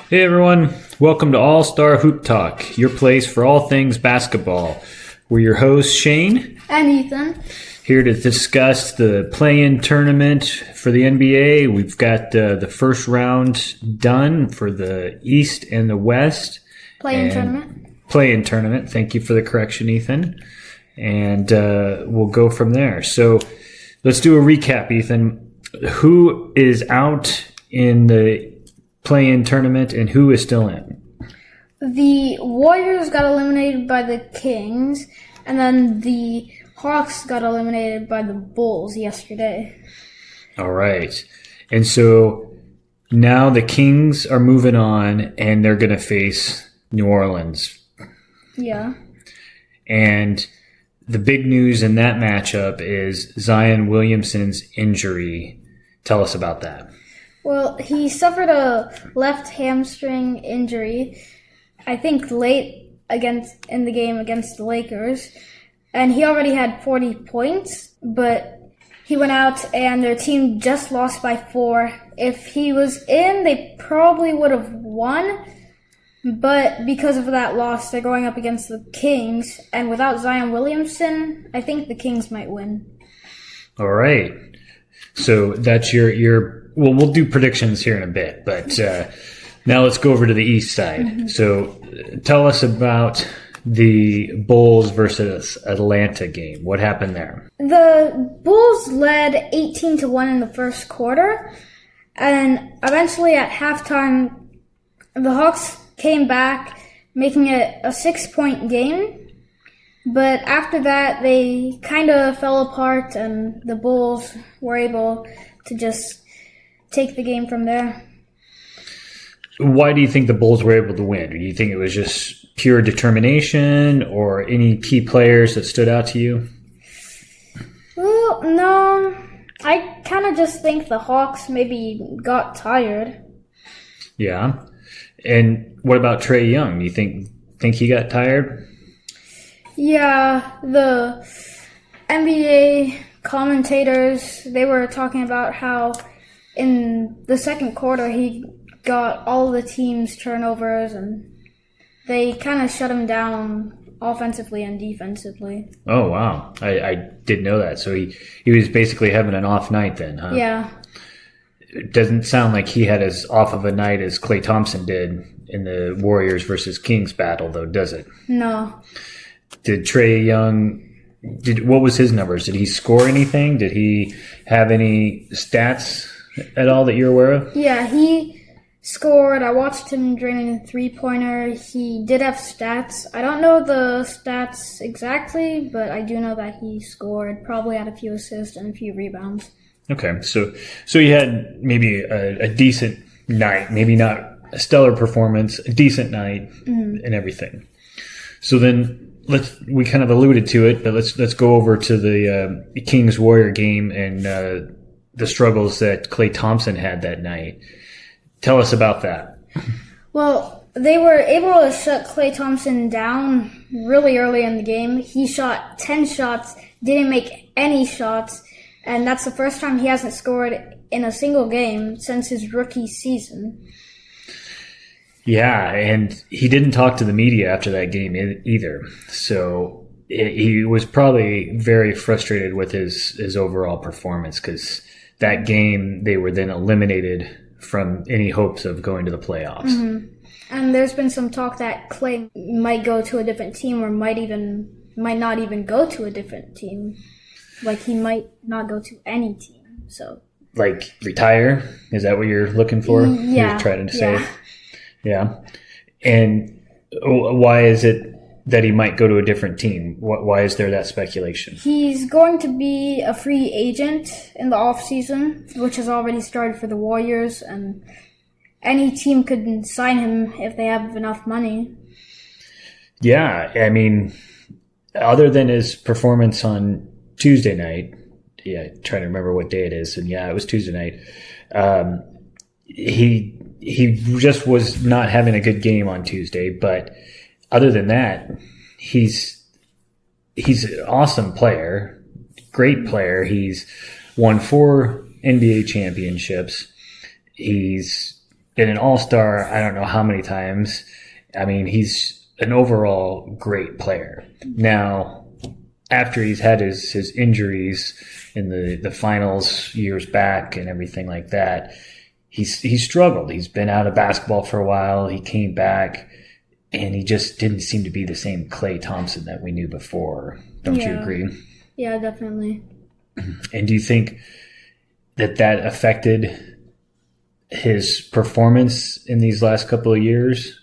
Hey everyone, welcome to All Star Hoop Talk, your place for all things basketball. We're your hosts, Shane, and Ethan. Here to discuss the play-in tournament for the NBA. We've got the first round done for the East and the West. Play-in tournament. Play-in tournament. Thank you for the correction, Ethan. And we'll go from there. So let's do a recap, Ethan. Who is out in the play-in tournament and who is still in? The Warriors got eliminated by the Kings, and then the Hawks got eliminated by the Bulls yesterday. All right. And so now the Kings are moving on and they're going to face New Orleans. Yeah. And the big news in that matchup is Zion Williamson's injury. Tell us about that. Well, he suffered a left hamstring injury, I think late in the game against the Lakers, and he already had 40 points, but he went out and their team just lost by 4. If he was in, they probably would have won, but because of that loss, they're going up against the Kings, and without Zion Williamson, I think the Kings might win. All right. So that's your well, we'll do predictions here in a bit, but now let's go over to the East side. Mm-hmm. So tell us about the Bulls versus Atlanta game. What happened there? The Bulls led 18-1 in the first quarter, and eventually at halftime, the Hawks came back, making it a 6-point game. But after that, they kind of fell apart, and the Bulls were able to just take the game from there. Why do you think the Bulls were able to win? Do you think it was just pure determination or any key players that stood out to you? Well, no. I kind of just think the Hawks maybe got tired. Yeah. And what about Trae Young? Do you think he got tired? Yeah, the NBA commentators, they were talking about how in the second quarter he got all the team's turnovers and they kind of shut him down offensively and defensively. Oh, wow. I didn't know that. So he was basically having an off night then, huh? Yeah. It doesn't sound like he had as off of a night as Klay Thompson did in the Warriors versus Kings battle, though, does it? No. Did Trae Young, what was his numbers? Did he score anything? Did he have any stats at all that you're aware of? Yeah, he scored. I watched him draining a three-pointer. He did have stats. I don't know the stats exactly, but I do know that he scored, probably had a few assists and a few rebounds. Okay, so he had maybe a decent night, maybe not a stellar performance, a decent night, and everything. So then we kind of alluded to it, but let's go over to the Kings Warrior game and the struggles that Klay Thompson had that night. Tell us about that. Well, they were able to shut Klay Thompson down really early in the game. He shot 10 shots, didn't make any shots, and that's the first time he hasn't scored in a single game since his rookie season. Yeah, and he didn't talk to the media after that game either. So he was probably very frustrated with his overall performance because that game they were then eliminated from any hopes of going to the playoffs. Mm-hmm. And there's been some talk that Klay might go to a different team or might not even go to a different team. Like he might not go to any team. So like retire? Is that what you're looking for? Yeah. You're trying to say. Yeah. And why is it that he might go to a different team? Why is there that speculation? He's going to be a free agent in the offseason, which has already started for the Warriors, and any team could sign him if they have enough money. Yeah, I mean, other than his performance on Tuesday night, trying to remember what day it is, and it was Tuesday night, he just was not having a good game on Tuesday, but other than that, he's an awesome player, great player. He's won 4 NBA championships. He's been an all-star I don't know how many times. I mean, he's an overall great player. Now, after he's had his injuries in the finals years back and everything like that, he's struggled. He's been out of basketball for a while. He came back, and he just didn't seem to be the same Klay Thompson that we knew before. Don't you agree? Yeah, definitely. And do you think that affected his performance in these last couple of years?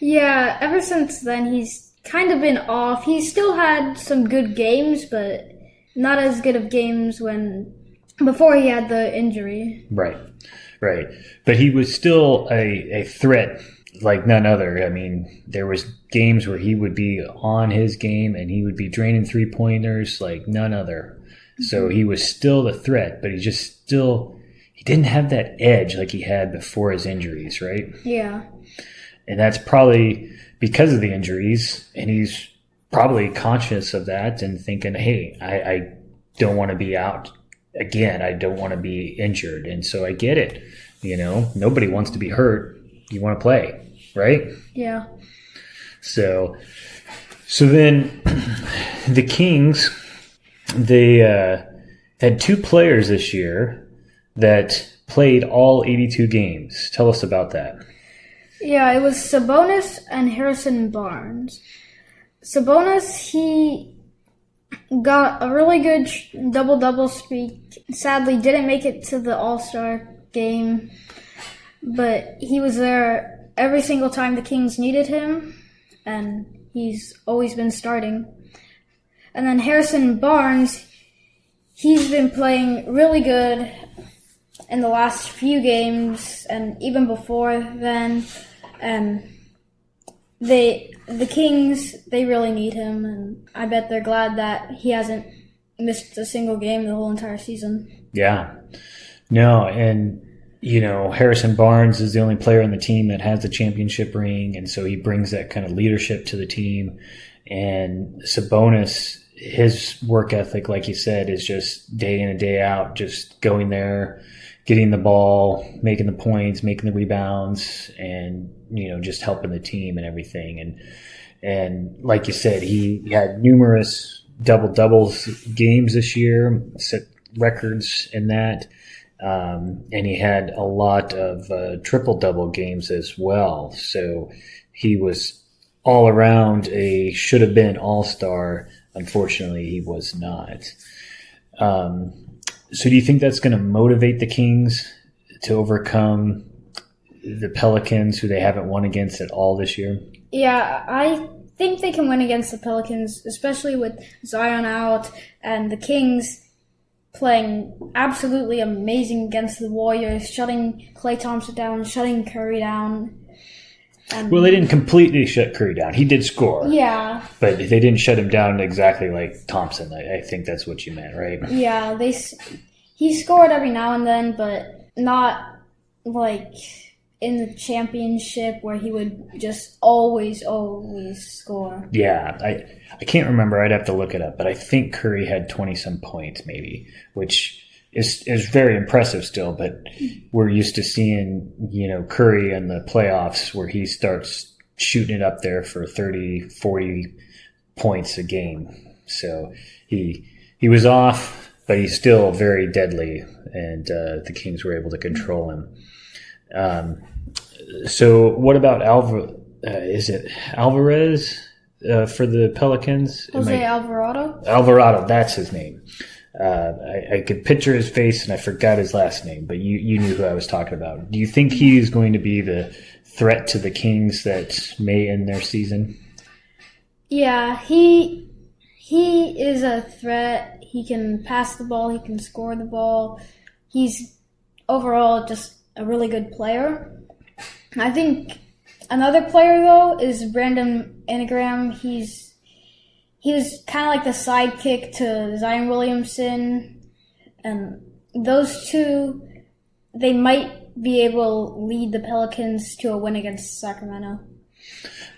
Yeah, ever since then, he's kind of been off. He's still had some good games, but not as good of games before he had the injury. Right. But he was still a threat like none other. I mean, there was games where he would be on his game and he would be draining three-pointers like none other. So he was still the threat, but he didn't have that edge like he had before his injuries, right? Yeah. And that's probably because of the injuries, and he's probably conscious of that and thinking, hey, I don't want to be out again. I don't want to be injured. And so I get it. Nobody wants to be hurt. You want to play, right? Yeah. So then the Kings, they had two players this year that played all 82 games. Tell us about that. Yeah, it was Sabonis and Harrison Barnes. Sabonis, he got a really good double-double streak. Sadly, didn't make it to the All-Star game, but he was there every single time the Kings needed him, and he's always been starting. And then Harrison Barnes, he's been playing really good in the last few games, and even before then. The Kings, they really need him, and I bet they're glad that he hasn't missed a single game the whole entire season. Yeah. No, and, Harrison Barnes is the only player on the team that has the championship ring, and so he brings that kind of leadership to the team. And Sabonis, his work ethic, like you said, is just day in and day out, just going there, getting the ball, making the points, making the rebounds, and just helping the team and everything. And like you said, he had numerous double-doubles games this year, set records in that, and he had a lot of triple-double games as well. So he was all around a should-have-been all-star. Unfortunately, he was not. So do you think that's going to motivate the Kings to overcome the Pelicans, who they haven't won against at all this year? Yeah, I think they can win against the Pelicans, especially with Zion out and the Kings playing absolutely amazing against the Warriors, shutting Klay Thompson down, shutting Curry down. Well, they didn't completely shut Curry down. He did score. Yeah. But they didn't shut him down exactly like Thompson. I think that's what you meant, right? Yeah, he scored every now and then, but not like in the championship where he would just always score. Yeah, I can't remember. I'd have to look it up. But I think Curry had 20-some points maybe, which is very impressive still, but we're used to seeing, Curry in the playoffs where he starts shooting it up there for 30, 40 points a game. So he was off, but he's still very deadly, and the Kings were able to control him. So what about is it Alvarez for the Pelicans? Jose Alvarado? Alvarado, that's his name. I could picture his face, and I forgot his last name, but you knew who I was talking about. Do you think he's going to be the threat to the Kings that may end their season? Yeah, he is a threat. He can pass the ball. He can score the ball. He's overall just a really good player. I think another player, though, is Brandon Ingram. He was kind of like the sidekick to Zion Williamson. And those two, they might be able to lead the Pelicans to a win against Sacramento.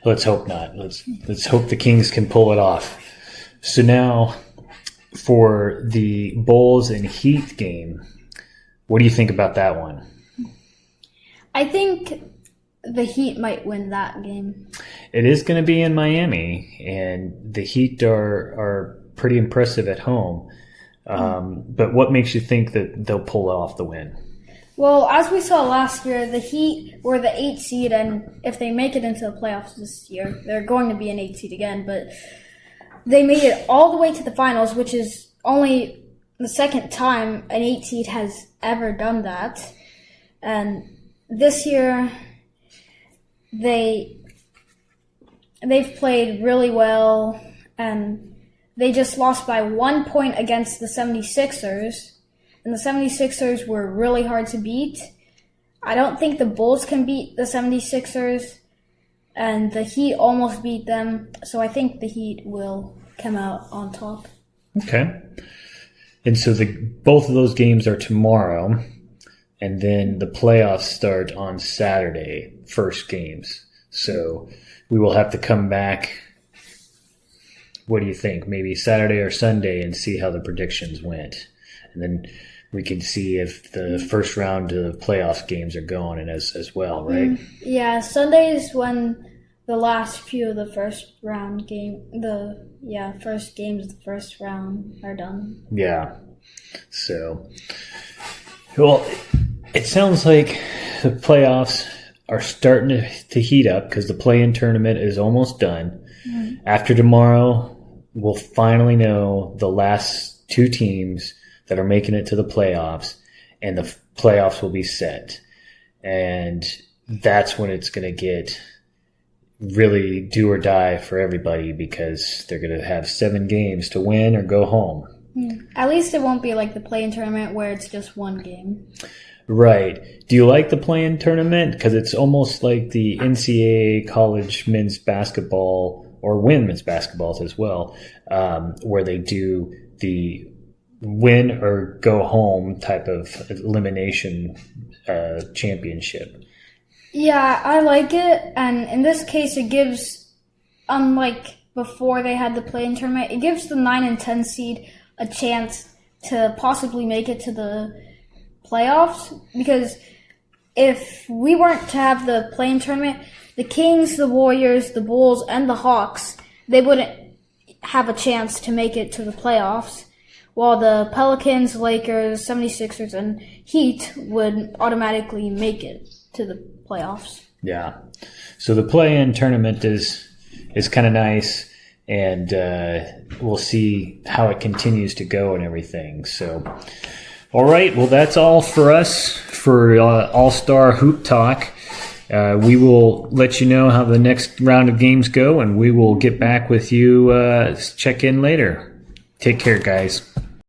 Let's hope not. Let's hope the Kings can pull it off. So now for the Bulls and Heat game, what do you think about that one? I think the Heat might win that game. It is going to be in Miami, and the Heat are pretty impressive at home. But what makes you think that they'll pull off the win? Well, as we saw last year, the Heat were the 8th seed, and if they make it into the playoffs this year, they're going to be an 8th seed again. But they made it all the way to the finals, which is only the second time an 8th seed has ever done that. And this year, they've played really well, and they just lost by 1 point against the 76ers. And the 76ers were really hard to beat. I don't think the Bulls can beat the 76ers, and the Heat almost beat them. So I think the Heat will come out on top. Okay. And so both of those games are tomorrow, and then the playoffs start on Saturday, first games. So we will have to come back. What do you think? Maybe Saturday or Sunday and see how the predictions went. And then we can see if the first round of playoff games are going as well, right? Yeah, Sunday is when the last few of the first games of the first round are done. Yeah. So, well, it sounds like the playoffs are starting to heat up because the play-in tournament is almost done. Mm-hmm. After tomorrow, we'll finally know the last two teams that are making it to the playoffs, and the playoffs will be set. And that's when it's going to get really do or die for everybody because they're going to have 7 games to win or go home. At least it won't be like the play-in tournament where it's just one game. Right. Do you like the play-in tournament? Because it's almost like the NCAA college men's basketball or women's basketballs as well, where they do the win or go home type of elimination championship. Yeah, I like it. And in this case, it gives, unlike before they had the play-in tournament, it gives the 9 and 10 seed a chance to possibly make it to the playoffs. Because if we weren't to have the play-in tournament, the Kings, the Warriors, the Bulls, and the Hawks, they wouldn't have a chance to make it to the playoffs. While the Pelicans, Lakers, 76ers, and Heat would automatically make it to the playoffs. Yeah. So the play-in tournament is kind of nice, and we'll see how it continues to go and everything. So, all right. Well, that's all for us for All-Star Hoop Talk. We will let you know how the next round of games go, and we will get back with you, check in later. Take care, guys.